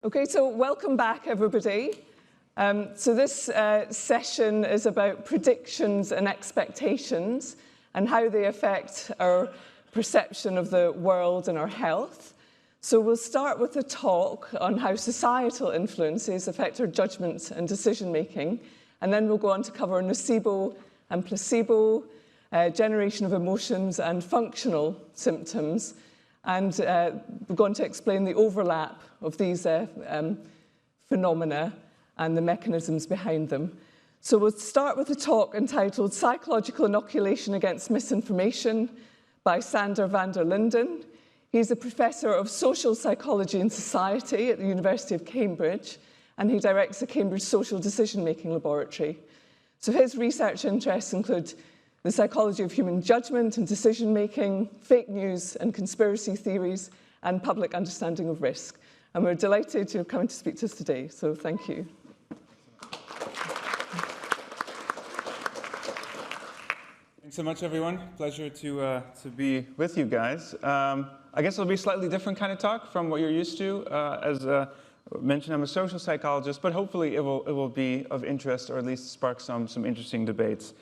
Okay, so welcome back, everybody. So this session is about predictions and expectations and how they affect our perception of the world and our health. So we'll start with a talk on how societal influences affect our judgment and decision-making, and then we'll go on to cover nocebo and placebo, generation of emotions and functional symptoms, and we're going to explain the overlap of these phenomena and the mechanisms behind them. So we'll start with a talk entitled Psychological Inoculation Against Misinformation by Sander van der Linden. He's a professor of social psychology and society at the University of Cambridge, and he directs the Cambridge Social Decision-Making Laboratory. So his research interests include the psychology of human judgment and decision-making, fake news and conspiracy theories, and public understanding of risk. And we're delighted to have come to speak to us today, so thank you. Thanks so much, everyone. Pleasure to be with you guys. I guess it'll be a slightly different kind of talk from what you're used to. As mentioned, I'm a social psychologist, but hopefully it will be of interest or at least spark some interesting debates.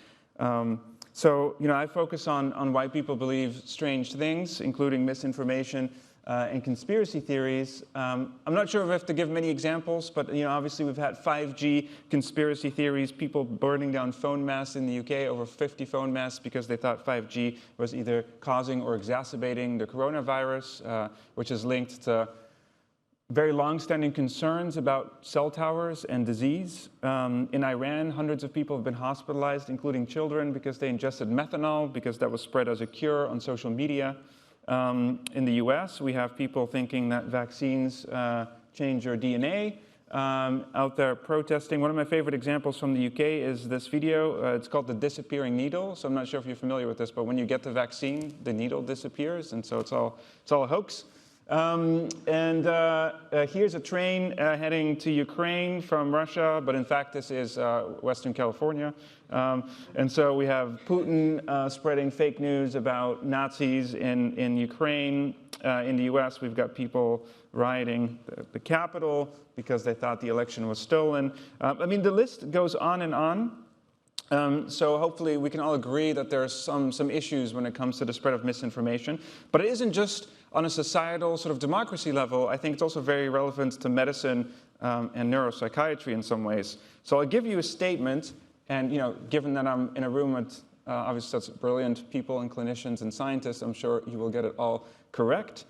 So, I focus on why people believe strange things, including misinformation and conspiracy theories. I'm not sure if I have to give many examples, but obviously we've had 5G conspiracy theories, people burning down phone masts in the UK, over 50 phone masts because they thought 5G was either causing or exacerbating the coronavirus, which is linked to very long-standing concerns about cell towers and disease. In Iran, hundreds of people have been hospitalized, including children, because they ingested methanol, because that was spread as a cure on social media. In the US, we have people thinking that vaccines change your DNA, out there protesting. One of my favorite examples from the UK is this video. It's called The Disappearing Needle. So I'm not sure if you're familiar with this, but when you get the vaccine, the needle disappears, and so it's all a hoax. Here's a train heading to Ukraine from Russia, but in fact this is Western California. And so we have Putin spreading fake news about Nazis in Ukraine. In the US, we've got people rioting the Capitol because they thought the election was stolen. I mean, the list goes on and on. So hopefully we can all agree that there are some issues when it comes to the spread of misinformation. But it isn't just on a societal sort of democracy level. I think it's also very relevant to medicine and neuropsychiatry in some ways. So I'll give you a statement, and given that I'm in a room with obviously that's brilliant people and clinicians and scientists, I'm sure you will get it all correct.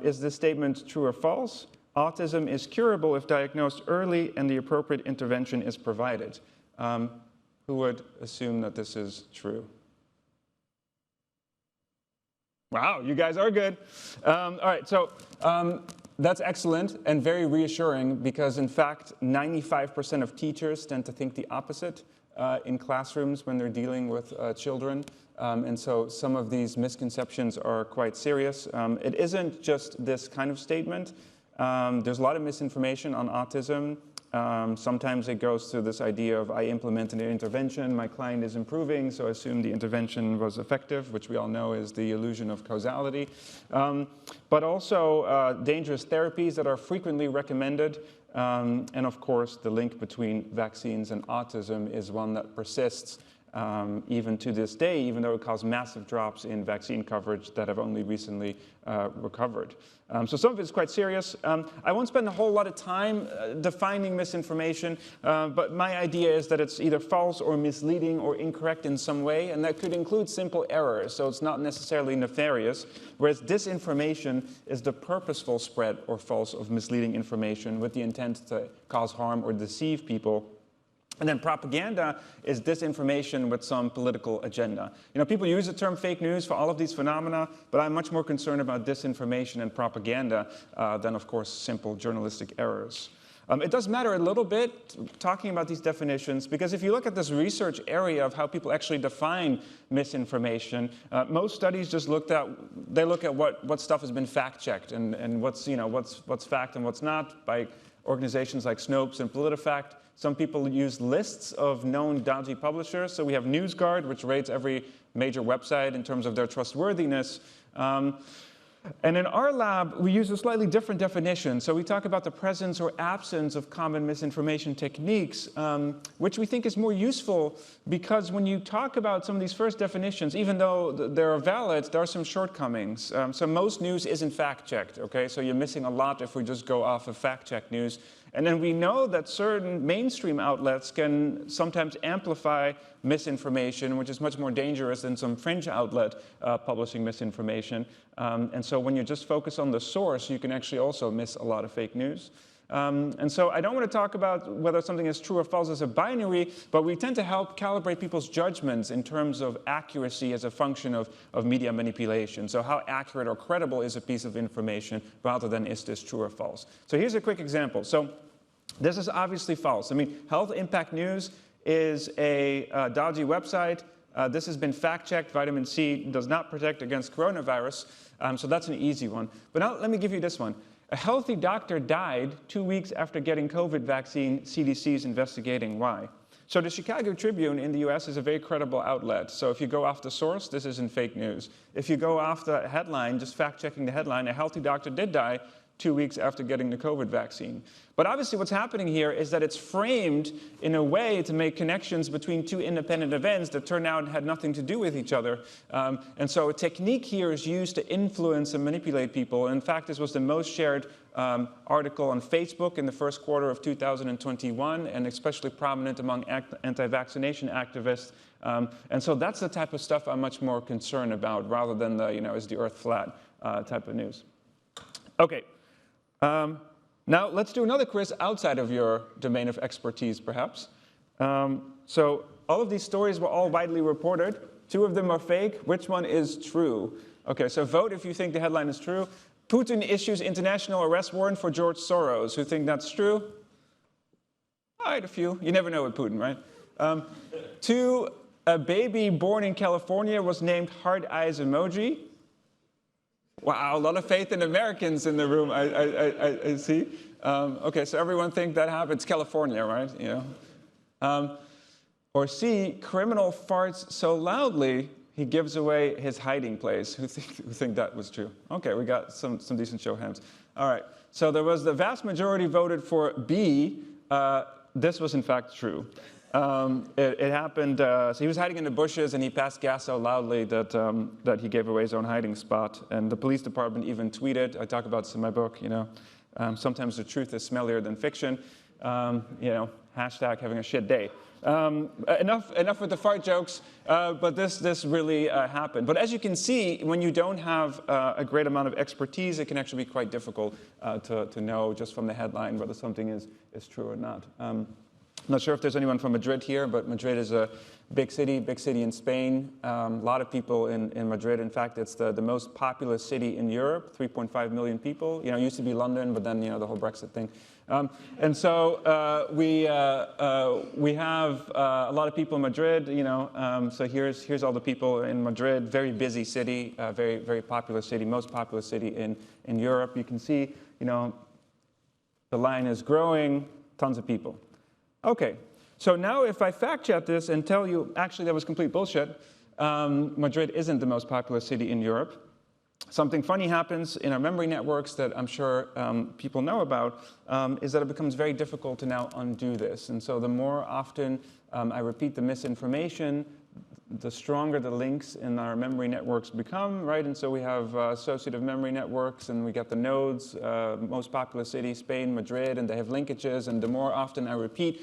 Is this statement true or false? Autism is curable if diagnosed early and the appropriate intervention is provided. Who would assume that this is true? Wow, you guys are good. All right, so that's excellent and very reassuring because, in fact, 95% of teachers tend to think the opposite in classrooms when they're dealing with children. And so some of these misconceptions are quite serious. It isn't just this kind of statement. There's a lot of misinformation on autism. Sometimes it goes to this idea of I implemented an intervention, my client is improving, so I assume the intervention was effective, which we all know is the illusion of causality. But also dangerous therapies that are frequently recommended. And of course, the link between vaccines and autism is one that persists even to this day, even though it caused massive drops in vaccine coverage that have only recently recovered. So some of it's quite serious. I won't spend a whole lot of time defining misinformation, but my idea is that it's either false or misleading or incorrect in some way, and that could include simple errors, so it's not necessarily nefarious, whereas disinformation is the purposeful spread or false of misleading information with the intent to cause harm or deceive people. And then propaganda is disinformation with some political agenda. People use the term fake news for all of these phenomena, but I'm much more concerned about disinformation and propaganda than, of course, simple journalistic errors. It does matter a little bit talking about these definitions, because if you look at this research area of how people actually define misinformation, most studies just look at what stuff has been fact-checked and what's fact and what's not by organizations like Snopes and PolitiFact. Some people use lists of known dodgy publishers. So we have NewsGuard, which rates every major website in terms of their trustworthiness. And in our lab, we use a slightly different definition. So we talk about the presence or absence of common misinformation techniques, which we think is more useful because when you talk about some of these first definitions, even though they're valid, there are some shortcomings. So most news isn't fact-checked, okay? So you're missing a lot if we just go off of fact-checked news. And then we know that certain mainstream outlets can sometimes amplify misinformation, which is much more dangerous than some fringe outlet publishing misinformation. And so when you just focus on the source, you can actually also miss a lot of fake news. And so I don't want to talk about whether something is true or false as a binary, but we tend to help calibrate people's judgments in terms of accuracy as a function of media manipulation. So how accurate or credible is a piece of information rather than is this true or false. So here's a quick example. So this is obviously false. I mean, Health Impact News is a dodgy website. This has been fact-checked. Vitamin C does not protect against coronavirus. So that's an easy one. But now let me give you this one. A healthy doctor died 2 weeks after getting COVID vaccine. CDC is investigating why. So the Chicago Tribune in the US is a very credible outlet. So if you go off the source, this isn't fake news. If you go off the headline, just fact-checking the headline, a healthy doctor did die 2 weeks after getting the COVID vaccine. But obviously what's happening here is that it's framed in a way to make connections between two independent events that turned out had nothing to do with each other. And so a technique here is used to influence and manipulate people. In fact, this was the most shared article on Facebook in the first quarter of 2021, and especially prominent among anti-vaccination activists. And so that's the type of stuff I'm much more concerned about, rather than the, is the earth flat type of news. Okay. Now let's do another quiz outside of your domain of expertise, perhaps. So all of these stories were all widely reported. 2 of them are fake. Which one is true? Okay, so vote if you think the headline is true. Putin issues international arrest warrant for George Soros. Who think that's true? All right, a few. You never know with Putin, right? 2, a baby born in California was named heart eyes emoji. Wow, a lot of faith in Americans in the room, I see. Okay, so everyone think that happens. California, right? Or C, criminal farts so loudly he gives away his hiding place. Who think that was true? Okay, we got some decent show of hands. All right, so there was the vast majority voted for B. This was in fact true. It happened, so he was hiding in the bushes and he passed gas so loudly that he gave away his own hiding spot. And the police department even tweeted, I talk about this in my book, sometimes the truth is smellier than fiction, hashtag having a shit day. Enough with the fart jokes, but this really happened. But as you can see, when you don't have a great amount of expertise, it can actually be quite difficult to know just from the headline whether something is true or not. I'm not sure if there's anyone from Madrid here, but Madrid is a big city in Spain. A lot of people in Madrid. In fact, it's the most populous city in Europe, 3.5 million people. It used to be London, but then, the whole Brexit thing. And so we have a lot of people in Madrid, so here's all the people in Madrid. Very busy city, very, very popular city, most popular city in Europe. You can see, the line is growing, tons of people. Okay, so now if I fact-check this and tell you, actually that was complete bullshit, Madrid isn't the most populous city in Europe. Something funny happens in our memory networks that I'm sure people know about, is that it becomes very difficult to now undo this. And so the more often I repeat the misinformation, the stronger the links in our memory networks become, right? And so we have associative memory networks, and we get the nodes, most populous city, Spain, Madrid, and they have linkages. And the more often I repeat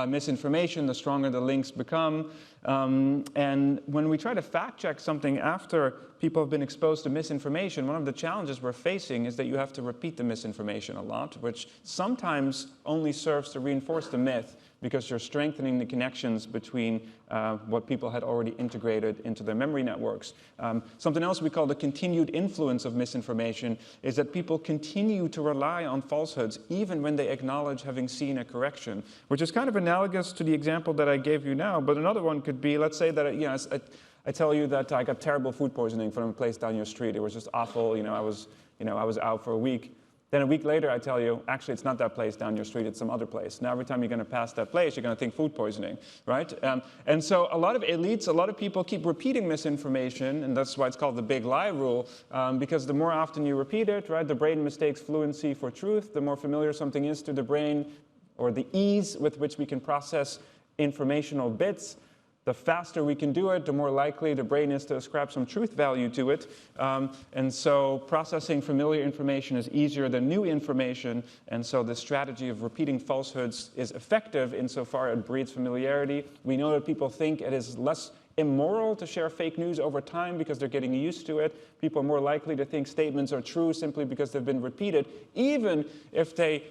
misinformation, the stronger the links become. And when we try to fact-check something after people have been exposed to misinformation, one of the challenges we're facing is that you have to repeat the misinformation a lot, which sometimes only serves to reinforce the myth, because you're strengthening the connections between what people had already integrated into their memory networks. Something else we call the continued influence of misinformation is that people continue to rely on falsehoods even when they acknowledge having seen a correction, which is kind of analogous to the example that I gave you now. But another one could be, let's say that I tell you that I got terrible food poisoning from a place down your street. It was just awful. I was out for a week. Then a week later, I tell you, actually, it's not that place down your street, it's some other place. Now, every time you're going to pass that place, you're going to think food poisoning, right? And so a lot of elites, a lot of people keep repeating misinformation, and that's why it's called the big lie rule, because the more often you repeat it, right, the brain mistakes fluency for truth. The more familiar something is to the brain, or the ease with which we can process informational bits, the faster we can do it, the more likely the brain is to ascribe some truth value to it. And so processing familiar information is easier than new information. And so the strategy of repeating falsehoods is effective insofar it breeds familiarity. We know that people think it is less immoral to share fake news over time because they're getting used to it. People are more likely to think statements are true simply because they've been repeated, even if they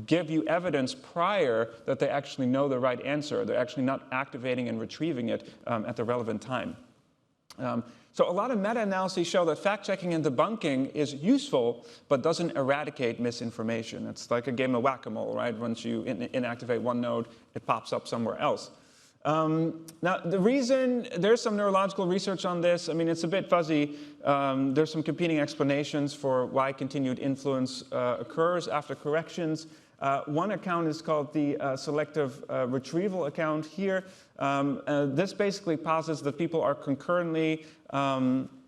give you evidence prior that they actually know the right answer. They're actually not activating and retrieving it at the relevant time. So a lot of meta-analyses show that fact-checking and debunking is useful, but doesn't eradicate misinformation. It's like a game of whack-a-mole, right? Once you inactivate one node, it pops up somewhere else. Now, the reason, there's some neurological research on this. I mean, it's a bit fuzzy. There's some competing explanations for why continued influence occurs after corrections. One account is called the selective retrieval account here. This basically posits that people are concurrently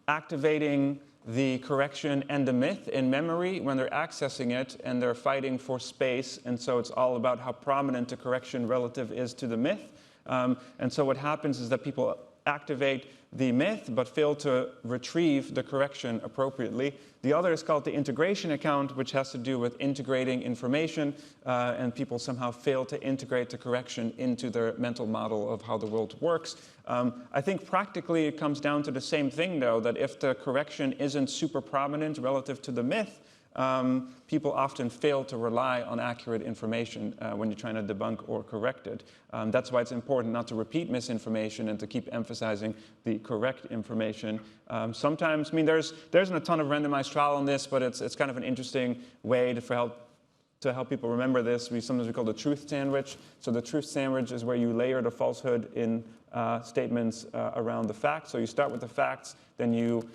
activating the correction and the myth in memory when they're accessing it, and they're fighting for space. And so it's all about how prominent the correction relative is to the myth. And so what happens is that people activate the myth but fail to retrieve the correction appropriately. The other is called the integration account, which has to do with integrating information, and people somehow fail to integrate the correction into their mental model of how the world works. I think practically it comes down to the same thing, though, that if the correction isn't super prominent relative to the myth, people often fail to rely on accurate information when you're trying to debunk or correct it. That's why it's important not to repeat misinformation and to keep emphasizing the correct information. Sometimes, I mean, there isn't a ton of randomized trial on this, but it's kind of an interesting way to help people remember this. Sometimes we call the truth sandwich. So the truth sandwich is where you layer the falsehood in statements around the facts. So you start with the facts, then you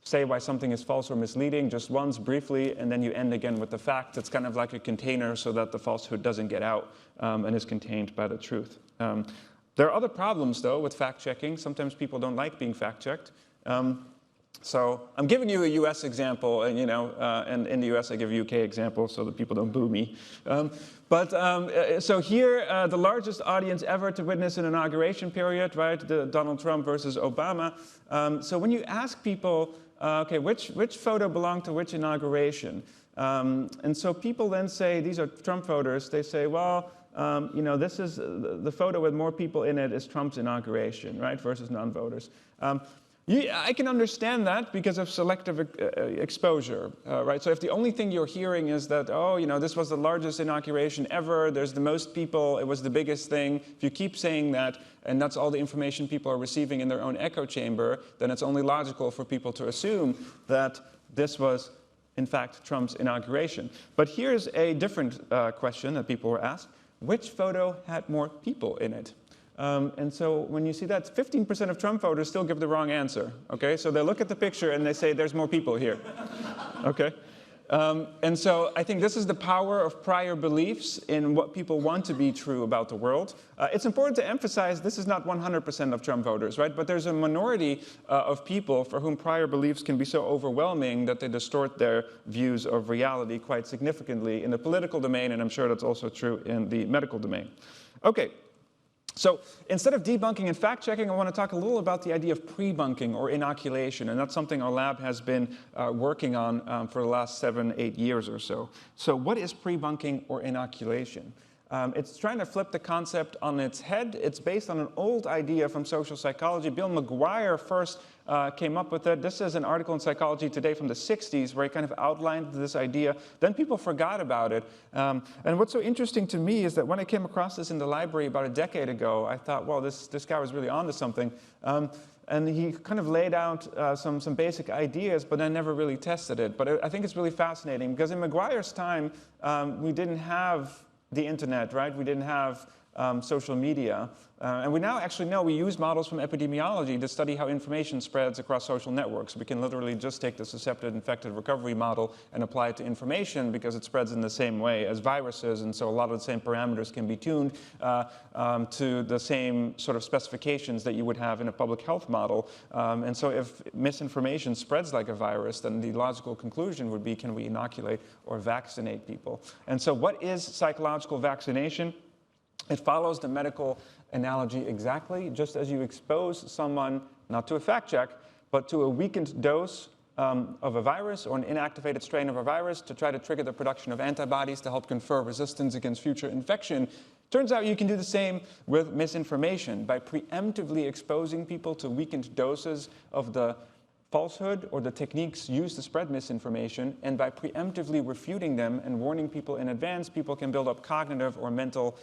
say why something is false or misleading just once briefly, and then you end again with the fact. It's kind of like a container so that the falsehood doesn't get out and is contained by the truth. There are other problems, though, with fact-checking. Sometimes people don't like being fact-checked. So I'm giving you a US example, and, and in the US I give a UK example so that people don't boo me. So here, the largest audience ever to witness an inauguration period, right? The Donald Trump versus Obama. So when you ask people, okay, which photo belonged to which inauguration? And so people then say, these are Trump voters. They say, well, this is the photo with more people in it is Trump's inauguration, right, versus non-voters. I can understand that because of selective exposure, right? So if the only thing you're hearing is that, this was the largest inauguration ever, there's the most people, it was the biggest thing, if you keep saying that, and that's all the information people are receiving in their own echo chamber, then it's only logical for people to assume that this was, in fact, Trump's inauguration. But here's a different question that people were asked. Which photo had more people in it? And so when you see that, 15% of Trump voters still give the wrong answer, okay? So they look at the picture and they say, there's more people here, okay? And so I think this is the power of prior beliefs in what people want to be true about the world. It's important to emphasize this is not 100% of Trump voters, right? But there's a minority of people for whom prior beliefs can be so overwhelming that they distort their views of reality quite significantly in the political domain, and I'm sure that's also true in the medical domain. Okay. So instead of debunking and fact-checking, I want to talk a little about the idea of pre-bunking or inoculation, and that's something our lab has been working on for the last 7-8 years or so. So what is pre-bunking or inoculation? It's trying to flip the concept on its head. It's based on an old idea from social psychology. Bill McGuire first came up with it. This is an article in Psychology Today from the 60s where he kind of outlined this idea. Then people forgot about it. And what's so interesting to me is that when I came across this in the library about a decade ago, I thought, well, this guy was really onto something. And he kind of laid out some basic ideas, but I never really tested it. But I think it's really fascinating because in McGuire's time, we didn't have the internet, right? We didn't have social media. And we now actually know we use models from epidemiology to study how information spreads across social networks. We can literally just take the suscepted infected recovery model and apply it to information because it spreads in the same way as viruses, and so a lot of the same parameters can be tuned to the same sort of specifications that you would have in a public health model. And so if misinformation spreads like a virus, then the logical conclusion would be, can we inoculate or vaccinate people? And so what is psychological vaccination? It follows the medical analogy exactly. Just as you expose someone, not to a fact check, but to a weakened dose of a virus or an inactivated strain of a virus to try to trigger the production of antibodies to help confer resistance against future infection. Turns out you can do the same with misinformation by preemptively exposing people to weakened doses of the falsehood or the techniques used to spread misinformation, and by preemptively refuting them and warning people in advance, people can build up cognitive or mental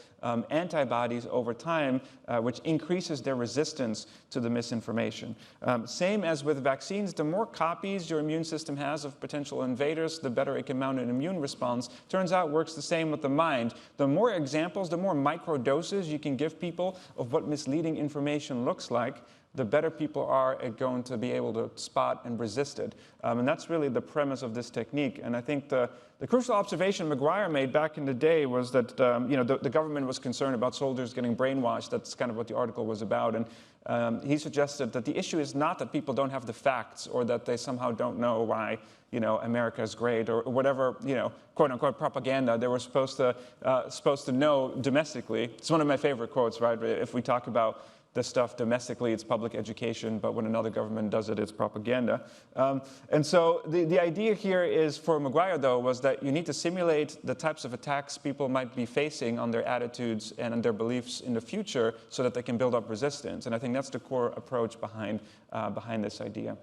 antibodies over time, which increases their resistance to the misinformation. Same as with vaccines, the more copies your immune system has of potential invaders, the better it can mount an immune response. Turns out works the same with the mind. The more examples, the more micro doses you can give people of what misleading information looks like, the better people are at going to be able to spot and resist it. And that's really the premise of this technique. And I think the crucial observation McGuire made back in the day was that the government was concerned about soldiers getting brainwashed. That's kind of what the article was about. And he suggested that the issue is not that people don't have the facts or that they somehow don't know why America is great or whatever, quote unquote propaganda they were supposed to know domestically. It's one of my favorite quotes, right? If we talk about this stuff domestically, it's public education, but when another government does it, it's propaganda. And so the idea here is, for McGuire, though, was that you need to simulate the types of attacks people might be facing on their attitudes and on their beliefs in the future so that they can build up resistance. And I think that's the core approach behind this idea.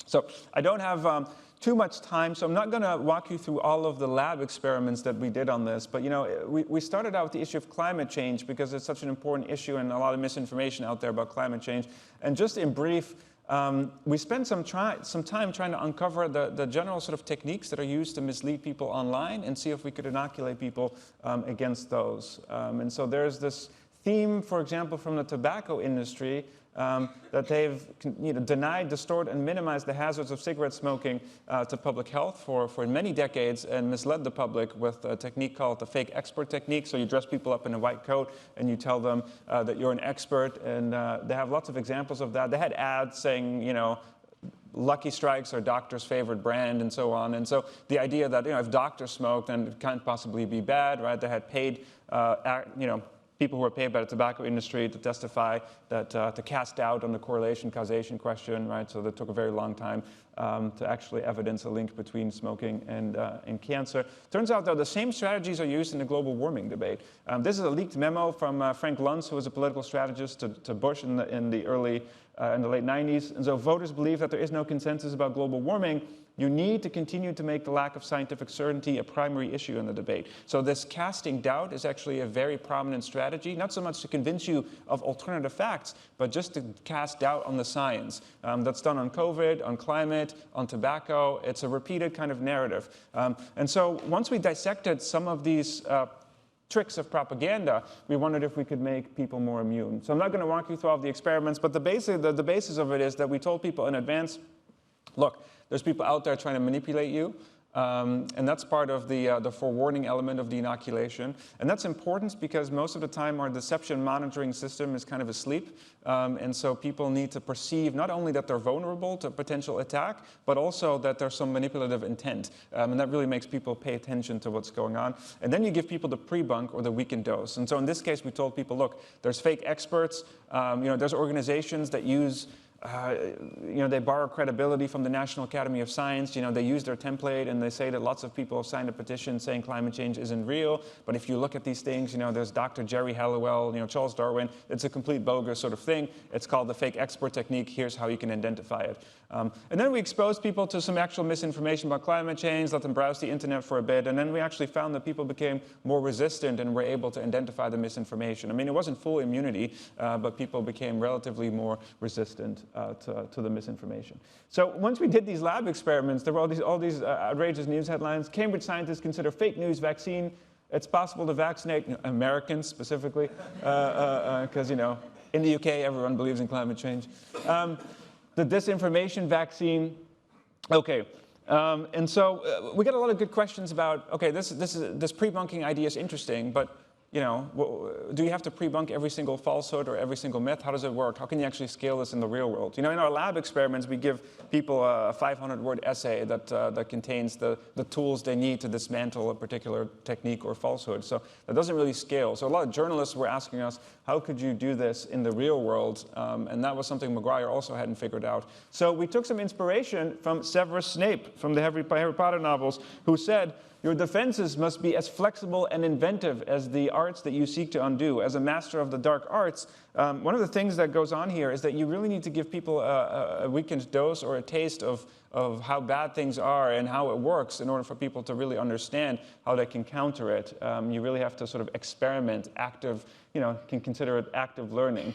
So I don't have too much time, so I'm not going to walk you through all of the lab experiments that we did on this. But we started out with the issue of climate change because it's such an important issue and a lot of misinformation out there about climate change. And just in brief, we spent some time trying to uncover the general sort of techniques that are used to mislead people online and see if we could inoculate people against those. And so there's this theme, for example, from the tobacco industry, that they've denied, distort, and minimized the hazards of cigarette smoking to public health for many decades and misled the public with a technique called the fake expert technique. So you dress people up in a white coat and you tell them that you're an expert, and they have lots of examples of that. They had ads saying, Lucky Strikes are doctor's favorite brand and so on. And so the idea that if doctors smoke, then it can't possibly be bad, right? They had paid, people who were paid by the tobacco industry to testify that to cast doubt on the correlation causation question, right? So that took a very long time to actually evidence a link between smoking and cancer. Turns out, though, the same strategies are used in the global warming debate. This is a leaked memo from Frank Luntz, who was a political strategist to Bush in the late 90s. And so voters believe that there is no consensus about global warming. You need to continue to make the lack of scientific certainty a primary issue in the debate. So this casting doubt is actually a very prominent strategy, not so much to convince you of alternative facts, but just to cast doubt on the science. That's done on COVID, on climate, on tobacco. It's a repeated kind of narrative. And so once we dissected some of these tricks of propaganda, we wondered if we could make people more immune. So I'm not going to walk you through all the experiments, but the basis of it is that we told people in advance, look, there's people out there trying to manipulate you, and that's part of the forewarning element of the inoculation. And that's important because most of the time our deception monitoring system is kind of asleep, and so people need to perceive not only that they're vulnerable to potential attack, but also that there's some manipulative intent. And that really makes people pay attention to what's going on. And then you give people the pre-bunk or the weakened dose. And so in this case, we told people, look, there's fake experts, there's organizations that use they borrow credibility from the National Academy of Science. They use their template and they say that lots of people have signed a petition saying climate change isn't real. But if you look at these things, there's Dr. Jerry Halliwell, Charles Darwin. It's a complete bogus sort of thing. It's called the fake expert technique. Here's how you can identify it. And then we exposed people to some actual misinformation about climate change, let them browse the internet for a bit, and then we actually found that people became more resistant and were able to identify the misinformation. I mean, it wasn't full immunity, but people became relatively more resistant to the misinformation. So once we did these lab experiments, there were all these outrageous news headlines. Cambridge scientists consider fake news vaccine It's possible to vaccinate Americans specifically, because, in the UK, everyone believes in climate change. The disinformation vaccine, okay. And so we get a lot of good questions about, okay, this pre-bunking idea is interesting, but do you have to pre-bunk every single falsehood or every single myth? How does it work? How can you actually scale this in the real world? In our lab experiments, we give people a 500-word essay that contains the tools they need to dismantle a particular technique or falsehood. So that doesn't really scale. So a lot of journalists were asking us, how could you do this in the real world? And that was something Maguire also hadn't figured out. So we took some inspiration from Severus Snape from the Harry Potter novels, who said, your defenses must be as flexible and inventive as the arts that you seek to undo. As a master of the dark arts, one of the things that goes on here is that you really need to give people a weekend dose or a taste of how bad things are and how it works in order for people to really understand how they can counter it. You really have to sort of experiment, can consider it active learning.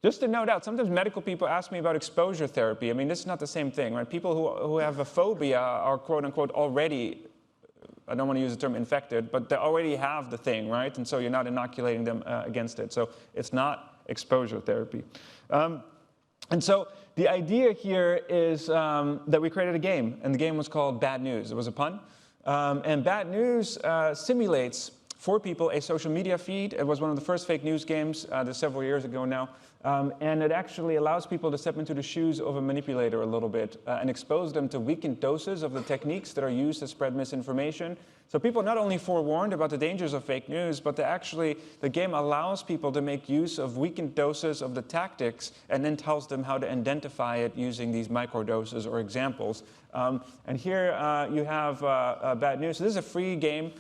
Just to note out, sometimes medical people ask me about exposure therapy. I mean, this is not the same thing, right? People who have a phobia are, quote unquote, already, I don't want to use the term infected, but they already have the thing, right? And so you're not inoculating them against it. So it's not exposure therapy. And so the idea here is that we created a game, and the game was called Bad News. It was a pun. And Bad News simulates for people a social media feed. It was one of the first fake news games several years ago now. And it actually allows people to step into the shoes of a manipulator a little bit and expose them to weakened doses of the techniques that are used to spread misinformation. So people are not only forewarned about the dangers of fake news, but the game allows people to make use of weakened doses of the tactics and then tells them how to identify it using these microdoses or examples. And here you have Bad News. So this is a free game.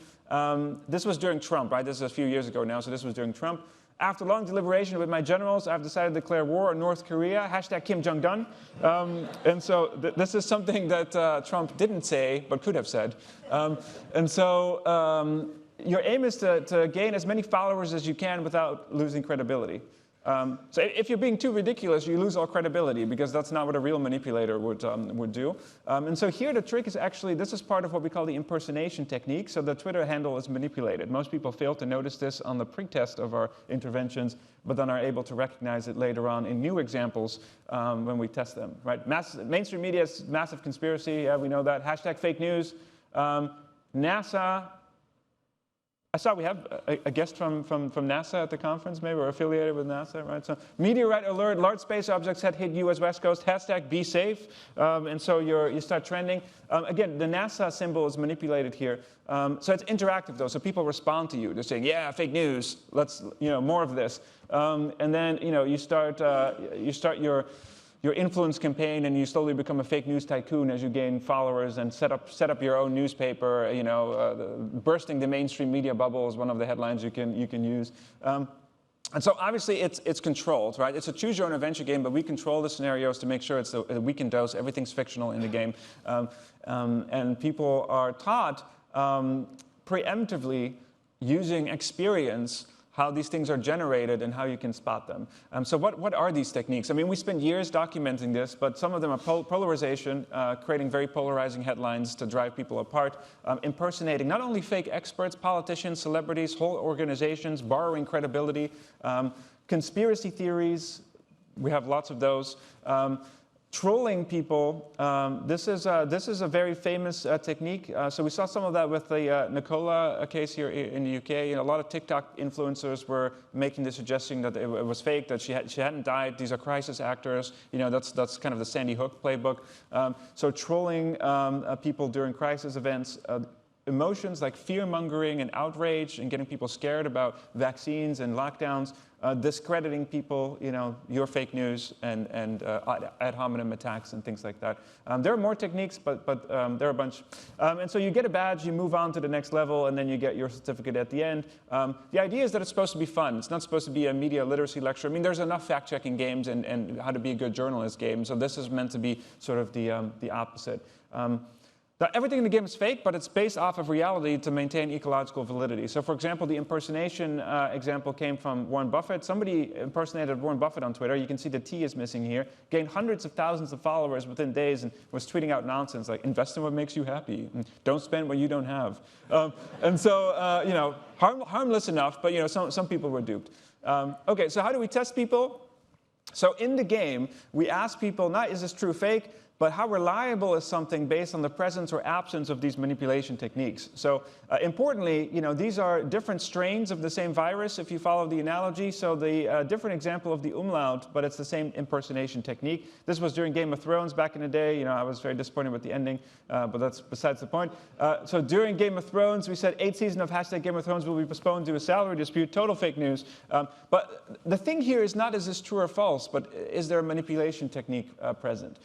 This was during Trump, right? This is a few years ago now, so this was during Trump. After long deliberation with my generals, I've decided to declare war on North Korea, hashtag Kim Jong-un. And so this is something that Trump didn't say, but could have said. And so your aim is to gain as many followers as you can without losing credibility. So if you're being too ridiculous, you lose all credibility, because that's not what a real manipulator would do. And so here the trick is actually, this is part of what we call the impersonation technique. So the Twitter handle is manipulated. Most people fail to notice this on the pre-test of our interventions, but then are able to recognize it later on in new examples when we test them. Right? Mainstream media is massive conspiracy. Yeah, we know that. Hashtag fake news. NASA. I saw we have a guest from NASA at the conference, maybe, or affiliated with NASA, right? So, meteorite alert, large space objects had hit U.S. West Coast, hashtag be safe. And so you start trending. Again, the NASA symbol is manipulated here. So it's interactive, though, so people respond to you. They're saying, yeah, fake news, let's, more of this. And then, you start your influence campaign, and you slowly become a fake news tycoon as you gain followers and set up your own newspaper. Bursting the mainstream media bubble is one of the headlines you can use. And so obviously it's controlled, right? It's a choose your own adventure game, but we control the scenarios to make sure it's a weekend dose. Everything's fictional in the game, and people are taught preemptively using experience how these things are generated and how you can spot them. So what are these techniques? I mean, we spent years documenting this, but some of them are polarization, creating very polarizing headlines to drive people apart, impersonating not only fake experts, politicians, celebrities, whole organizations, borrowing credibility, conspiracy theories, we have lots of those, trolling people. This is a very famous technique. So we saw some of that with the Nicola case here in the UK. A lot of TikTok influencers were making the suggestion that it was fake, that she hadn't died. These are crisis actors. That's kind of the Sandy Hook playbook. So trolling people during crisis events. Emotions like fear-mongering and outrage and getting people scared about vaccines and lockdowns, discrediting people, your fake news and ad hominem attacks and things like that. There are more techniques, but there are a bunch. And so you get a badge, you move on to the next level, and then you get your certificate at the end. The idea is that it's supposed to be fun. It's not supposed to be a media literacy lecture. I mean, there's enough fact-checking games and how to be a good journalist games, so this is meant to be sort of the opposite. Now, everything in the game is fake, but it's based off of reality to maintain ecological validity. So, for example, the impersonation example came from Warren Buffett. Somebody impersonated Warren Buffett on Twitter. You can see the T is missing here. Gained hundreds of thousands of followers within days and was tweeting out nonsense like, invest in what makes you happy. And don't spend what you don't have. And so, you know, harmless enough, but, you know, some people were duped. OK, so how do we test people? So in the game, we ask people, not is this true or fake, but how reliable is something based on the presence or absence of these manipulation techniques? So importantly, you know, these are different strains of the same virus, if you follow the analogy. So the different example of the umlaut, but it's the same impersonation technique. This was during Game of Thrones back in the day. You know, I was very disappointed with the ending, but that's besides the point. So during Game of Thrones, we said 8th season of #Game of Thrones will be postponed due to a salary dispute. Total fake news. But the thing here is not is this true or false, but is there a manipulation technique present?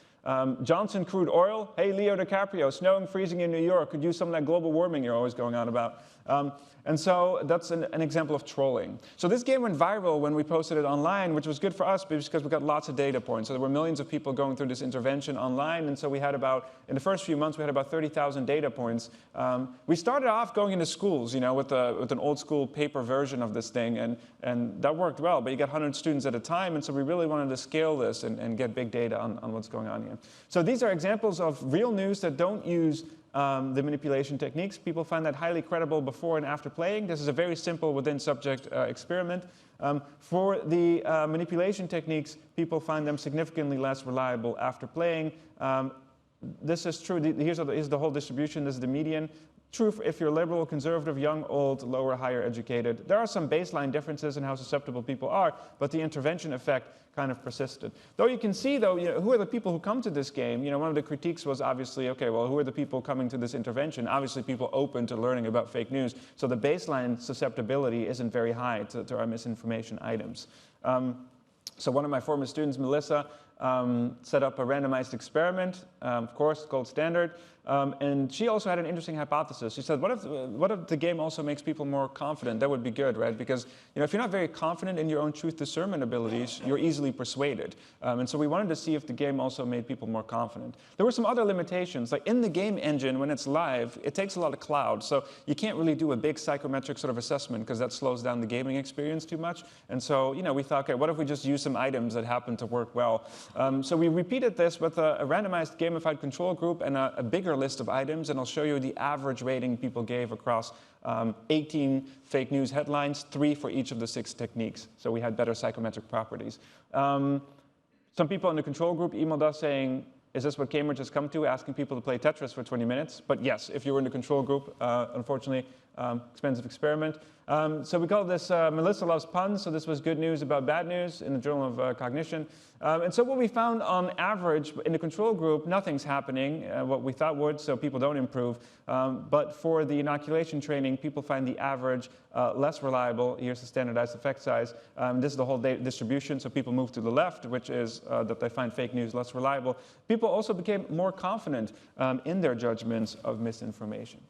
Johnson crude oil. Hey, Leo DiCaprio, snowing, freezing in New York. Could use some of that global warming you're always going on about. And so that's an example of trolling. So this game went viral when we posted it online, which was good for us because we got lots of data points. So there were millions of people going through this intervention online. And so we had about, in the first few months, we had about 30,000 data points. We started off going into schools, you know, with an old school paper version of this thing. And that worked well. But you got 100 students at a time. And so we really wanted to scale this and get big data on what's going on here. So these are examples of real news that don't use the manipulation techniques. People find that highly credible before and after playing. This is a very simple within-subject experiment. For the manipulation techniques, people find them significantly less reliable after playing. This is true. Here's the whole distribution. This is the median. True if you're liberal, conservative, young, old, lower, higher educated. There are some baseline differences in how susceptible people are, but the intervention effect kind of persisted. Though you can see, though, you know, who are the people who come to this game? You know, one of the critiques was obviously, okay, well, who are the people coming to this intervention? Obviously, people open to learning about fake news. So the baseline susceptibility isn't very high to our misinformation items. So one of my former students, Melissa, set up a randomized experiment, of course, gold standard. And she also had an interesting hypothesis. She said, what if the game also makes people more confident? That would be good, right? Because you know, if you're not very confident in your own truth discernment abilities, you're easily persuaded. And so we wanted to see if the game also made people more confident. There were some other limitations. Like in the game engine, when it's live, it takes a lot of cloud. So you can't really do a big psychometric sort of assessment because that slows down the gaming experience too much. And so you know, we thought, okay, what if we just use some items that happen to work well? So we repeated this with a randomized gamified control group and a bigger list of items, and I'll show you the average rating people gave across 18 fake news headlines, 3 for each of the 6 techniques. So we had better psychometric properties. Some people in the control group emailed us saying, is this what Cambridge has come to, asking people to play Tetris for 20 minutes? But yes, if you were in the control group, unfortunately, expensive experiment. So we call this Melissa Loves Puns. So this was good news about bad news in the Journal of Cognition. And so what we found on average in the control group, nothing's happening, what we thought would, so people don't improve. But for the inoculation training, people find the average less reliable. Here's the standardized effect size. This is the whole distribution, so people move to the left, which is that they find fake news less reliable. People also became more confident in their judgments of misinformation.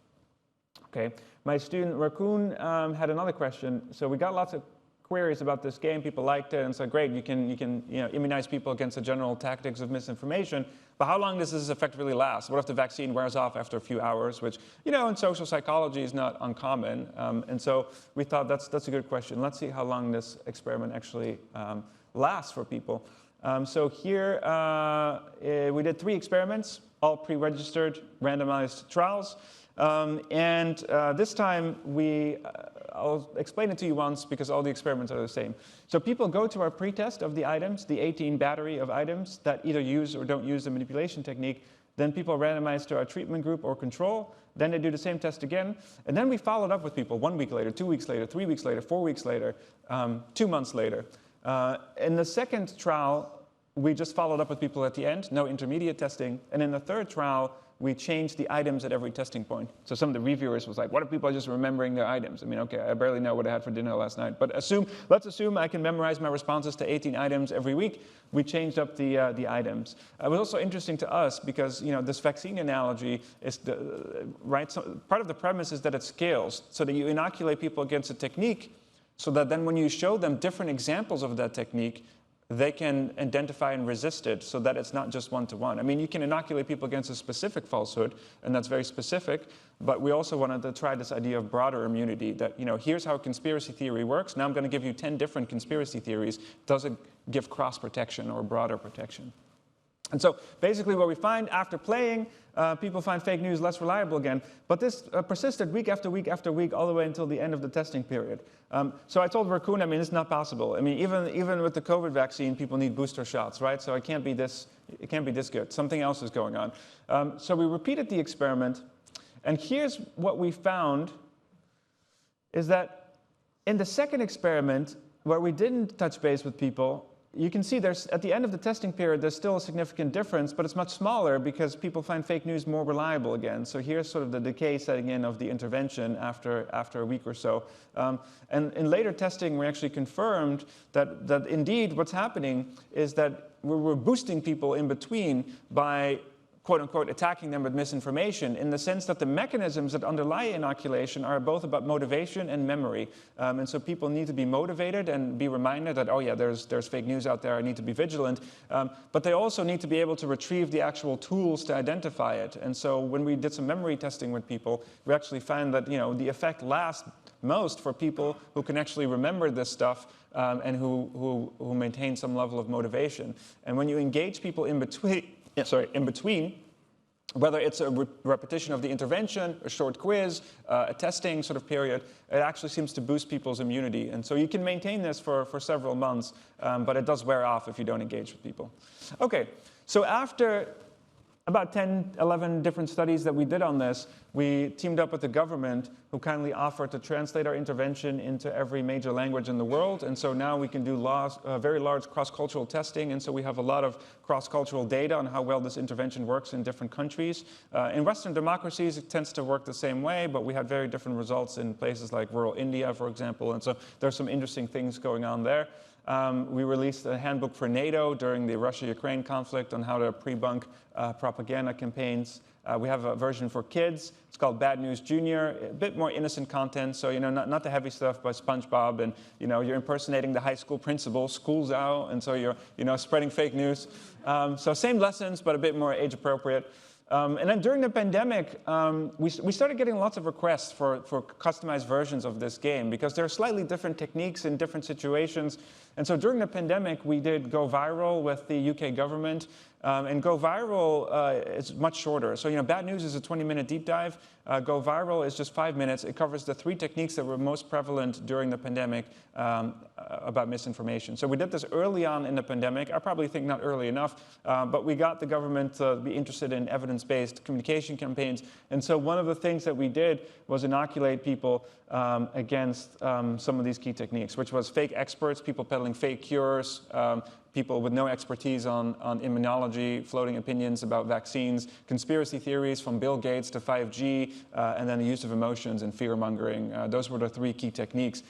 Okay, my student Raccoon had another question. So we got lots of queries about this game. People liked it and said, great, you can you know, immunize people against the general tactics of misinformation. But how long does this effect really last? What if the vaccine wears off after a few hours, which, you know, in social psychology is not uncommon. And so we thought that's a good question. Let's see how long this experiment actually lasts for people. So here we did 3 experiments, all pre-registered, randomized trials. This time, I'll explain it to you once because all the experiments are the same. So people go to our pretest of the items, the 18 battery of items that either use or don't use the manipulation technique. Then people randomize to our treatment group or control. Then they do the same test again. And then we followed up with people 1 week later, 2 weeks later, 3 weeks later, 4 weeks later, 2 months later. In the second trial, we just followed up with people at the end, no intermediate testing. And in the third trial, we changed the items at every testing point. So some of the reviewers was like, what if people are just remembering their items? I mean, okay, I barely know what I had for dinner last night. But let's assume I can memorize my responses to 18 items every week. We changed up the items. It was also interesting to us because, you know, this vaccine analogy is right. So part of the premise is that it scales, so that you inoculate people against a technique, so that then when you show them different examples of that technique, they can identify and resist it so that it's not just one-to-one. I mean, you can inoculate people against a specific falsehood, and that's very specific, but we also wanted to try this idea of broader immunity, that, here's how conspiracy theory works. Now I'm going to give you 10 different conspiracy theories. Does it give cross-protection or broader protection? And so basically what we find after playing, people find fake news less reliable again. But this persisted week after week after week all the way until the end of the testing period. So I told Raccoon, it's not possible. Even with the COVID vaccine, people need booster shots, right? So it can't be this good. Something else is going on. So we repeated the experiment. And here's what we found, is that in the second experiment, where we didn't touch base with people, you can see at the end of the testing period, there's still a significant difference, but it's much smaller because people find fake news more reliable again. So here's sort of the decay setting in of the intervention after a week or so. And in later testing, we actually confirmed that indeed what's happening is that we're boosting people in between by quote-unquote attacking them with misinformation, in the sense that the mechanisms that underlie inoculation are both about motivation and memory. And so people need to be motivated and be reminded that, oh yeah, there's fake news out there, I need to be vigilant. But they also need to be able to retrieve the actual tools to identify it. And so when we did some memory testing with people, we actually found that the effect lasts most for people who can actually remember this stuff and who maintain some level of motivation. And when you engage people in between, whether it's a repetition of the intervention, a short quiz, a testing sort of period, it actually seems to boost people's immunity. And so you can maintain this for several months, but it does wear off if you don't engage with people. Okay, so after about 10, 11 different studies that we did on this, we teamed up with the government, who kindly offered to translate our intervention into every major language in the world. And so now we can do very large cross-cultural testing. And so we have a lot of cross-cultural data on how well this intervention works in different countries. In Western democracies, it tends to work the same way, but we had very different results in places like rural India, for example. And so there's some interesting things going on there. We released a handbook for NATO during the Russia-Ukraine conflict on how to pre-bunk propaganda campaigns. We have a version for kids. It's called Bad News Junior, a bit more innocent content. So, not the heavy stuff by SpongeBob and, you're impersonating the high school principal, school's out, and so you're, spreading fake news. So same lessons, but a bit more age appropriate. And then during the pandemic, we started getting lots of requests for customized versions of this game, because there are slightly different techniques in different situations. And so during the pandemic, we did Go Viral with the UK government. And Go Viral is much shorter. So, Bad News is a 20-minute deep dive. Go Viral is just 5 minutes. It covers the 3 techniques that were most prevalent during the pandemic about misinformation. So we did this early on in the pandemic. I probably think not early enough, but we got the government to be interested in evidence-based communication campaigns. And so one of the things that we did was inoculate people against some of these key techniques, which was fake experts, people peddling fake cures, people with no expertise on immunology, floating opinions about vaccines, conspiracy theories from Bill Gates to 5G, and then the use of emotions and fear-mongering. Those were the 3 key techniques.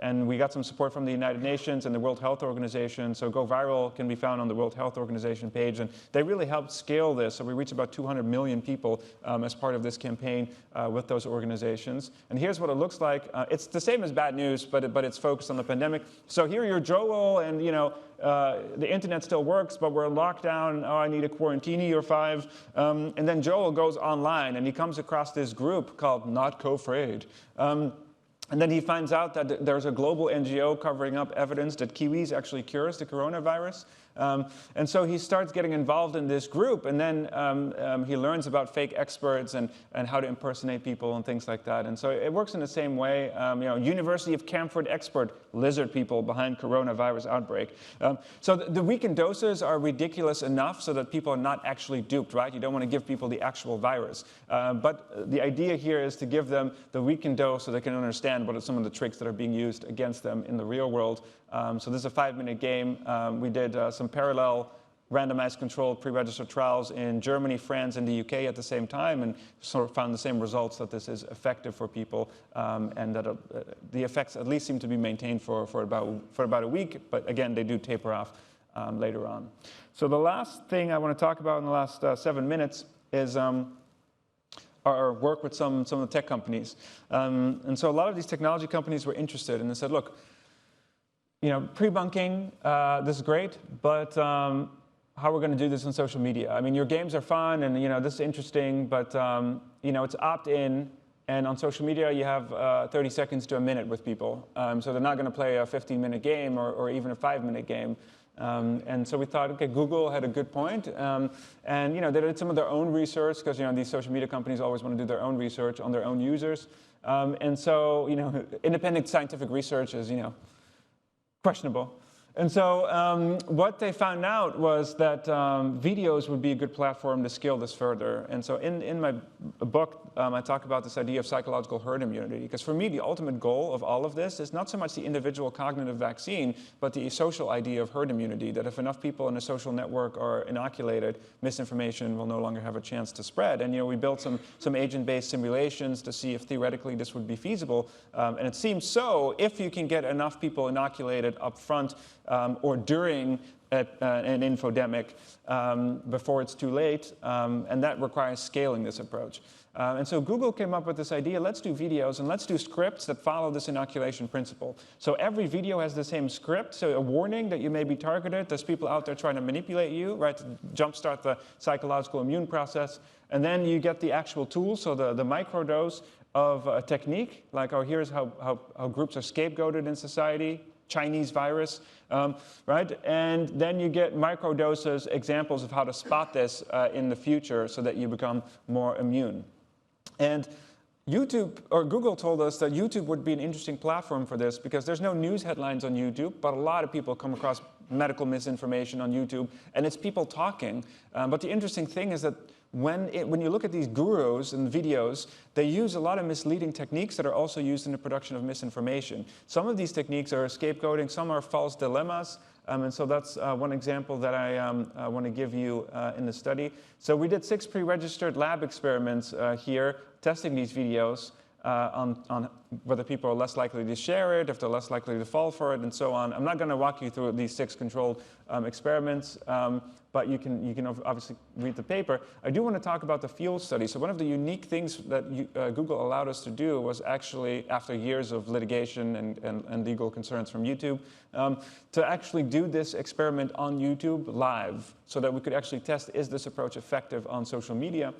And we got some support from the United Nations and the World Health Organization. So Go Viral can be found on the World Health Organization page. And they really helped scale this. So we reached about 200 million people as part of this campaign with those organizations. And here's what it looks like. It's the same as Bad News, but it's focused on the pandemic. So here you're Joel, and the internet still works, but we're in lockdown. Oh, I need a quarantini or 5. And then Joel goes online, and he comes across this group called Not Co-Afraid. And then he finds out that there's a global NGO covering up evidence that kiwis actually cures the coronavirus. And so he starts getting involved in this group, and then he learns about fake experts and how to impersonate people and things like that. And so it works in the same way. University of Camford expert, lizard people behind coronavirus outbreak. So the weakened doses are ridiculous enough so that people are not actually duped, right? You don't want to give people the actual virus. But the idea here is to give them the weakened dose so they can understand what are some of the tricks that are being used against them in the real world. So this is a 5-minute game. We did some parallel randomized controlled pre-registered trials in Germany, France, and the UK at the same time, and sort of found the same results, that this is effective for people, and that the effects at least seem to be maintained for about a week, but again, they do taper off later on. So the last thing I want to talk about in the last 7 minutes is our work with some of the tech companies. And so a lot of these technology companies were interested, and they said, look, pre-bunking, this is great, but how we're going to do this on social media. I mean, your games are fun, and this is interesting, but it's opt-in, and on social media you have 30 seconds to a minute with people, so they're not going to play a 15-minute game or even a 5-minute game. And so we thought, okay, Google had a good point, and they did some of their own research because these social media companies always want to do their own research on their own users, and so independent scientific research is questionable. And so what they found out was that videos would be a good platform to scale this further. And so in my book, I talk about this idea of psychological herd immunity. Because for me, the ultimate goal of all of this is not so much the individual cognitive vaccine, but the social idea of herd immunity, that if enough people in a social network are inoculated, misinformation will no longer have a chance to spread. And we built some agent-based simulations to see if theoretically this would be feasible. And it seems so if you can get enough people inoculated up front or during an infodemic before it's too late, and that requires scaling this approach. And so Google came up with this idea, let's do videos and let's do scripts that follow this inoculation principle. So every video has the same script, so a warning that you may be targeted, there's people out there trying to manipulate you, right, to jumpstart the psychological immune process, and then you get the actual tool, so the microdose of a technique, like, oh, here's how groups are scapegoated in society, Chinese virus, right? And then you get microdoses, examples of how to spot this in the future so that you become more immune. And Google told us that YouTube would be an interesting platform for this because there's no news headlines on YouTube, but a lot of people come across medical misinformation on YouTube, and it's people talking. But the interesting thing is that when you look at these gurus and videos, they use a lot of misleading techniques that are also used in the production of misinformation. Some of these techniques are scapegoating, some are false dilemmas, and so that's one example that I want to give you in the study. So we did 6 pre-registered lab experiments here, testing these videos on whether people are less likely to share it, if they're less likely to fall for it, and so on. I'm not going to walk you through these 6 controlled experiments, but you can obviously read the paper. I do want to talk about the field study. So one of the unique things that Google allowed us to do was actually, after years of litigation and legal concerns from YouTube, to actually do this experiment on YouTube live so that we could actually test, is this approach effective on social media?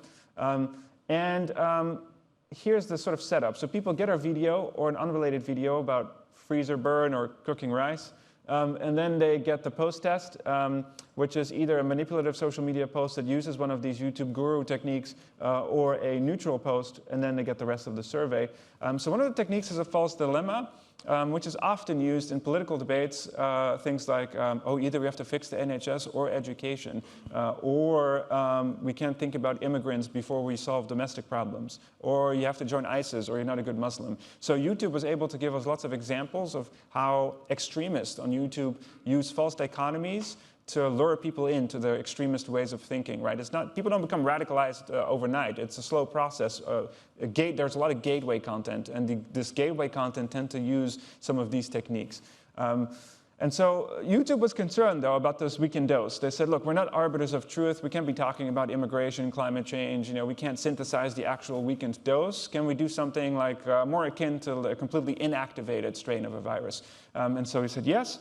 Here's the sort of setup. So people get our video or an unrelated video about freezer burn or cooking rice, and then they get the post test, which is either a manipulative social media post that uses one of these YouTube guru techniques or a neutral post, and then they get the rest of the survey. So one of the techniques is a false dilemma, which is often used in political debates, things like, oh, either we have to fix the NHS or education, or we can't think about immigrants before we solve domestic problems, or you have to join ISIS, or you're not a good Muslim. So YouTube was able to give us lots of examples of how extremists on YouTube use false dichotomies to lure people into their extremist ways of thinking, right? It's not, people don't become radicalized overnight. It's a slow process. There's a lot of gateway content, and this gateway content tend to use some of these techniques. And so YouTube was concerned, though, about this weakened dose. They said, look, we're not arbiters of truth. We can't be talking about immigration, climate change. We can't synthesize the actual weakened dose. Can we do something like more akin to a completely inactivated strain of a virus? And so we said yes.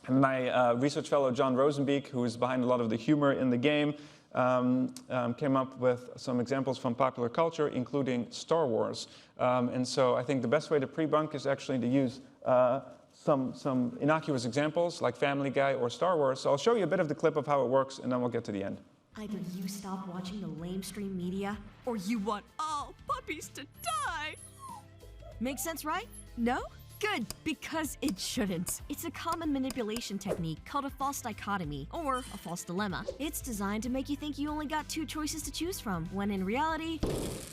And my research fellow, John Rosenbeek, who is behind a lot of the humor in the game, came up with some examples from popular culture, including Star Wars. And so I think the best way to pre-bunk is actually to use some innocuous examples, like Family Guy or Star Wars. So I'll show you a bit of the clip of how it works, and then we'll get to the end. Either you stop watching the lamestream media, or you want all puppies to die. Makes sense, right? No? Good, because it shouldn't. It's a common manipulation technique called a false dichotomy, or a false dilemma. It's designed to make you think you only got 2 choices to choose from, when in reality,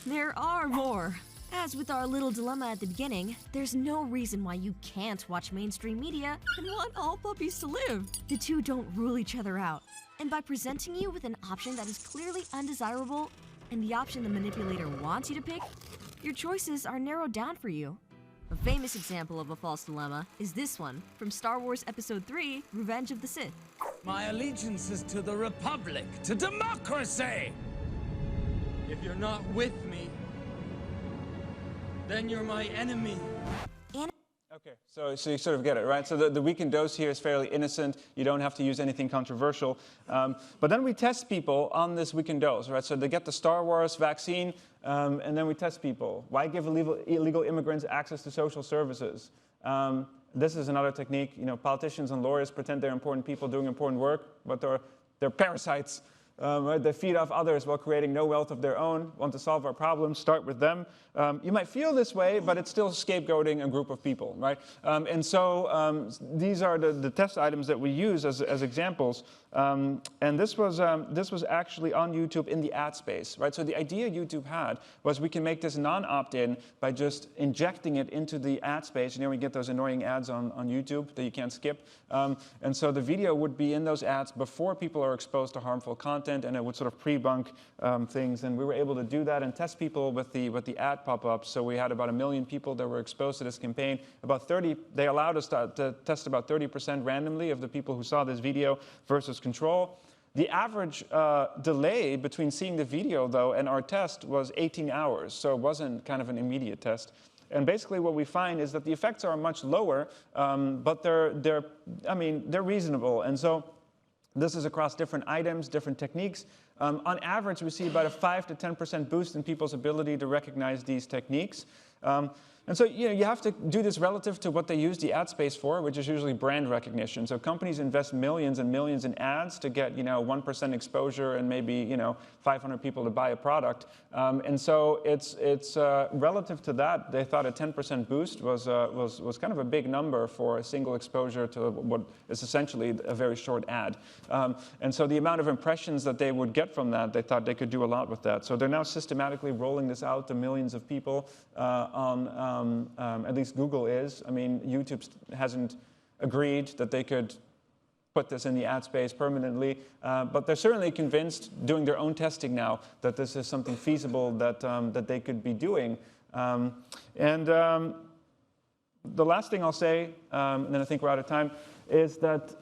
there are more. As with our little dilemma at the beginning, there's no reason why you can't watch mainstream media and want all puppies to live. The two don't rule each other out. And by presenting you with an option that is clearly undesirable, and the option the manipulator wants you to pick, your choices are narrowed down for you. A famous example of a false dilemma is this one from Star Wars Episode 3, Revenge of the Sith. My allegiance is to the Republic, to democracy! If you're not with me, then you're my enemy. Okay, so you sort of get it, right? So the weakened dose here is fairly innocent. You don't have to use anything controversial. But then we test people on this weakened dose, right? So they get the Star Wars vaccine, and then we test people. Why give illegal immigrants access to social services? This is another technique. You know, politicians and lawyers pretend they're important people doing important work, but they're parasites. Right? They feed off others while creating no wealth of their own. Want to solve our problems, start with them. You might feel this way, but it's still scapegoating a group of people, right? And so these are the test items that we use as examples. And this was actually on YouTube in the ad space, right? So the idea YouTube had was we can make this non-opt-in by just injecting it into the ad space. You know, we get those annoying ads on YouTube that you can't skip. And so the video would be in those ads before people are exposed to harmful content, and it would sort of pre-bunk things. And we were able to do that and test people with the ad pop-ups. So we had about 1 million people that were exposed to this campaign. About 30, they allowed us to test about 30% randomly of the people who saw this video versus control. The average delay between seeing the video, though, and our test was 18 hours. So it wasn't kind of an immediate test. And basically what we find is that the effects are much lower, but they're reasonable. And so this is across different items, different techniques. On average, we see about a 5 to 10% boost in people's ability to recognize these techniques. And so you have to do this relative to what they use the ad space for, which is usually brand recognition. So companies invest millions and millions in ads to get 1% exposure and maybe 500 people to buy a product. And so it's relative to that, they thought a 10% boost was kind of a big number for a single exposure to what is essentially a very short ad. And so the amount of impressions that they would get from that, they thought they could do a lot with that. So they're now systematically rolling this out to millions of people at least Google is. I mean, YouTube hasn't agreed that they could put this in the ad space permanently, but they're certainly convinced, doing their own testing now, that this is something feasible that they could be doing. The last thing I'll say, and then I think we're out of time, is that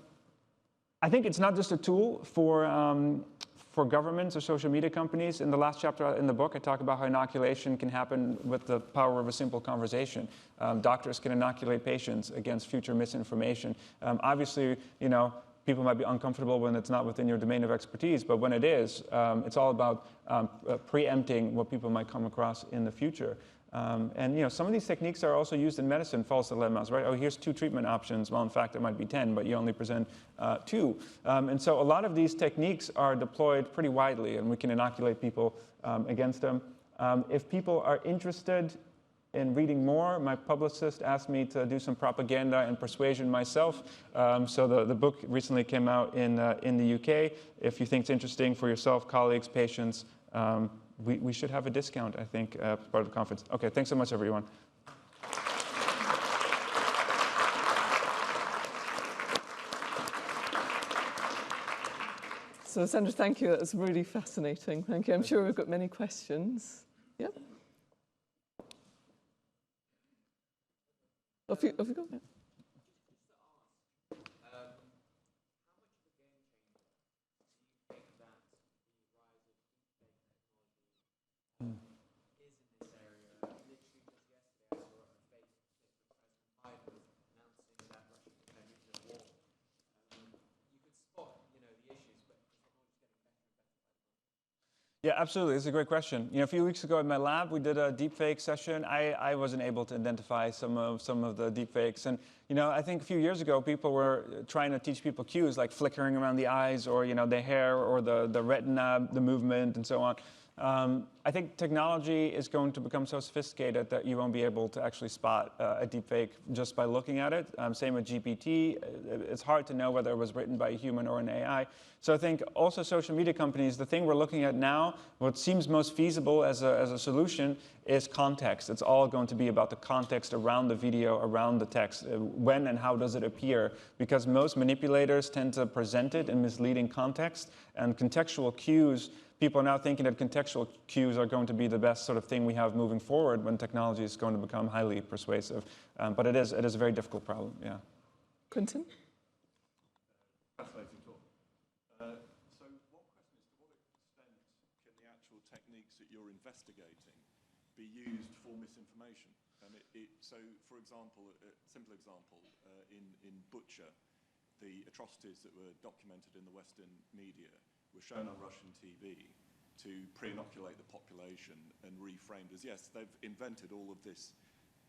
I think it's not just a tool for governments or social media companies. In the last chapter in the book, I talk about how inoculation can happen with the power of a simple conversation. Doctors can inoculate patients against future misinformation. Obviously, people might be uncomfortable when it's not within your domain of expertise, but when it is, it's all about preempting what people might come across in the future. And some of these techniques are also used in medicine, false dilemmas, right? Oh, here's 2 treatment options. Well, in fact, there might be 10, but you only present 2. And so a lot of these techniques are deployed pretty widely, and we can inoculate people against them. If people are interested in reading more, my publicist asked me to do some propaganda and persuasion myself. So the book recently came out in the UK. If you think it's interesting for yourself, colleagues, patients, we should have a discount, I think, as part of the conference. Okay, thanks so much, everyone. So, Sandra, thank you. That was really fascinating. Thank you. I'm sure we've got many questions. Yeah? Off you go. Yeah. Yeah, absolutely. It's a great question. A few weeks ago in my lab, we did a deepfake session. I wasn't able to identify some of the deepfakes. And, I think a few years ago, people were trying to teach people cues like flickering around the eyes or, the hair or the retina, the movement, and so on. I think technology is going to become so sophisticated that you won't be able to actually spot a deepfake just by looking at it. Same with GPT. It's hard to know whether it was written by a human or an AI. So I think also social media companies, the thing we're looking at now, what seems most feasible as a solution is context. It's all going to be about the context around the video, around the text. When and how does it appear? Because most manipulators tend to present it in misleading context, and contextual cues, people are now thinking that contextual cues are going to be the best sort of thing we have moving forward when technology is going to become highly persuasive. But it is a very difficult problem, yeah. Quentin? Fascinating talk. So one question is, to what extent can the actual techniques that you're investigating be used for misinformation? And so for example, a simple example, in Butcher, the atrocities that were documented in the Western media were shown on Russian TV to pre-inoculate the population and reframed as, yes, they've invented all of this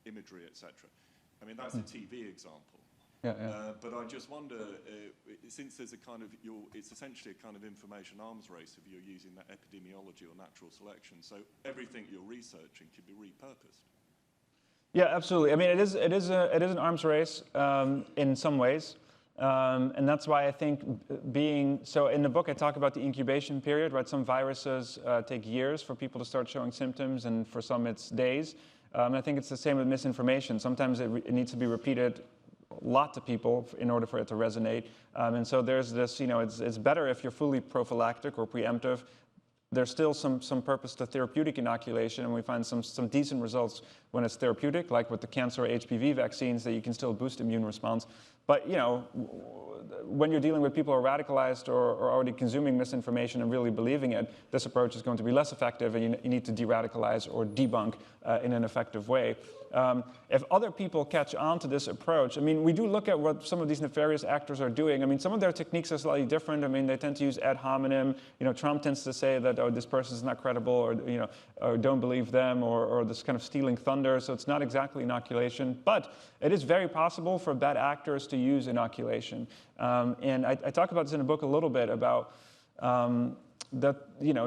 imagery, etc. I mean, that's a TV example. But I just wonder, since there's a kind of, it's essentially a kind of information arms race if you're using that epidemiology or natural selection, so everything you're researching can be repurposed. Yeah, absolutely. I mean, it is an arms race in some ways. And that's why I think so in the book I talk about the incubation period, right? Some viruses take years for people to start showing symptoms, and for some it's days. And I think it's the same with misinformation. Sometimes it needs to be repeated a lot to people in order for it to resonate. And so there's this, it's better if you're fully prophylactic or preemptive. There's still some purpose to therapeutic inoculation, and we find some decent results when it's therapeutic, like with the cancer or HPV vaccines, that you can still boost immune response. But when you're dealing with people who are radicalized or already consuming misinformation and really believing it, this approach is going to be less effective, and you need to de-radicalize or debunk in an effective way. If other people catch on to this approach, I mean, we do look at what some of these nefarious actors are doing. I mean, some of their techniques are slightly different. I mean, they tend to use ad hominem. Trump tends to say that, oh, this person is not credible, or don't believe them, or this kind of stealing thunder. So it's not exactly inoculation, but it is very possible for bad actors to use inoculation. And I talk about this in the book a little bit about that,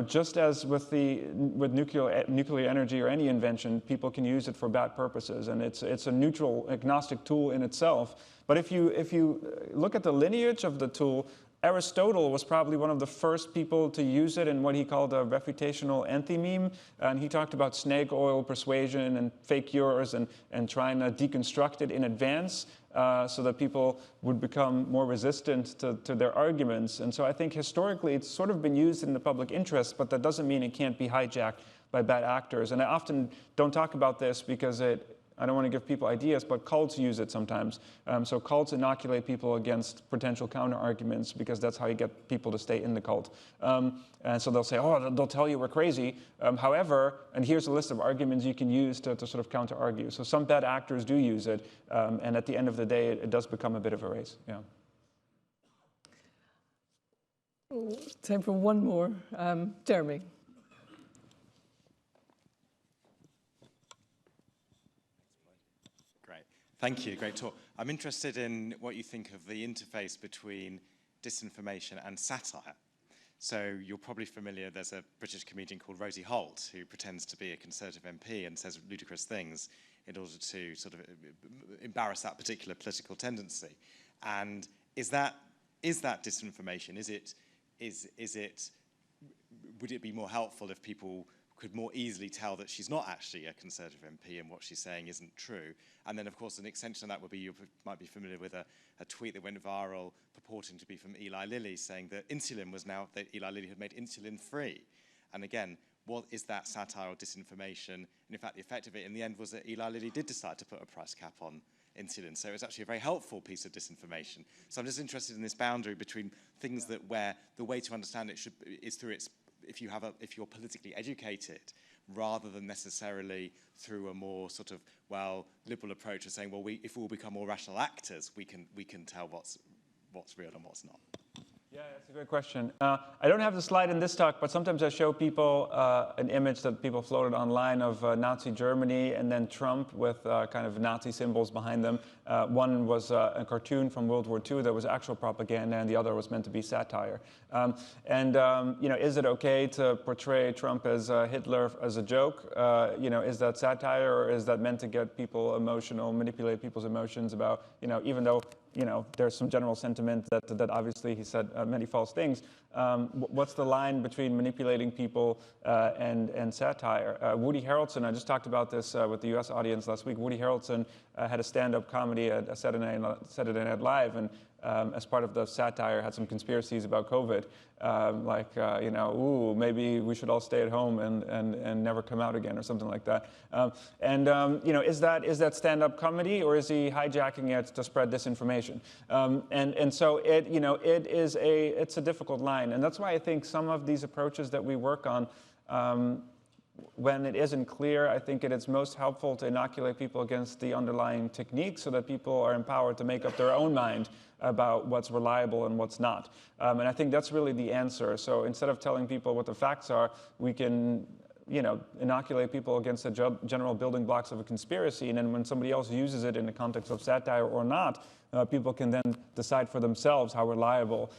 just as with nuclear energy or any invention, people can use it for bad purposes, and it's a neutral, agnostic tool in itself. But if you look at the lineage of the tool, Aristotle was probably one of the first people to use it in what he called a refutational enthymeme, and he talked about snake oil persuasion and fake cures and trying to deconstruct it in advance so that people would become more resistant to their arguments. And so I think historically it's sort of been used in the public interest, but that doesn't mean it can't be hijacked by bad actors. And I often don't talk about this because I don't want to give people ideas, but cults use it sometimes. So cults inoculate people against potential counter-arguments because that's how you get people to stay in the cult. And so they'll say, oh, they'll tell you we're crazy. However, and here's a list of arguments you can use to sort of counter-argue. So some bad actors do use it, and at the end of the day, it does become a bit of a race. Yeah. Time for one more. Jeremy. Thank you, great talk. I'm interested in what you think of the interface between disinformation and satire. So you're probably familiar, there's a British comedian called Rosie Holt who pretends to be a Conservative MP and says ludicrous things in order to sort of embarrass that particular political tendency. And is that disinformation? Would it be more helpful if people could more easily tell that she's not actually a Conservative MP and what she's saying isn't true? And then, of course, an extension of that would be, you might be familiar with a tweet that went viral purporting to be from Eli Lilly saying that insulin was now, that Eli Lilly had made insulin free. And again, what is that satire or disinformation? And in fact, the effect of it in the end was that Eli Lilly did decide to put a price cap on insulin. So it was actually a very helpful piece of disinformation. So I'm just interested in this boundary between things that where the way to understand it is through its, if you're politically educated, rather than necessarily through a more sort of, liberal approach of saying, if we all become more rational actors, we can tell what's real and what's not. Yeah, that's a great question. I don't have the slide in this talk, but sometimes I show people an image that people floated online of Nazi Germany and then Trump with kind of Nazi symbols behind them. One was a cartoon from World War II that was actual propaganda, and the other was meant to be satire. Is it okay to portray Trump as Hitler as a joke? Is that satire, or is that meant to get people emotional, manipulate people's emotions about, even though there's some general sentiment that obviously he said many false things. What's the line between manipulating people and satire? Woody Harrelson, I just talked about this with the US audience last week. Woody Harrelson had a stand-up comedy at Saturday Night Live, and as part of the satire had some conspiracies about COVID, maybe we should all stay at home and never come out again or something like that. Is that stand-up comedy, or is he hijacking it to spread disinformation? So it's a difficult line, and that's why I think some of these approaches that we work on when it isn't clear, I think it is most helpful to inoculate people against the underlying techniques so that people are empowered to make up their own mind about what's reliable and what's not. And I think that's really the answer. So instead of telling people what the facts are, we can inoculate people against the general building blocks of a conspiracy, and then when somebody else uses it in the context of satire or not, people can then decide for themselves how reliable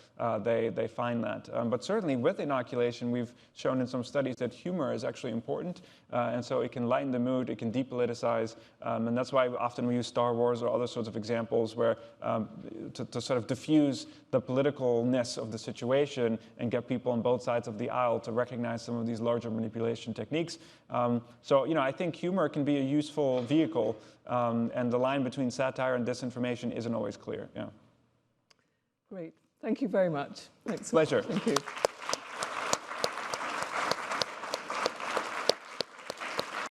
they find that. But certainly with inoculation, we've shown in some studies that humor is actually important, and so it can lighten the mood, it can depoliticize, and that's why often we use Star Wars or other sorts of examples where to sort of diffuse the politicalness of the situation and get people on both sides of the aisle to recognize some of these larger manipulation techniques. So, I think humor can be a useful vehicle, and the line between satire and disinformation isn't always clear. Yeah. Great. Thank you very much. Thanks. Pleasure. Thank you.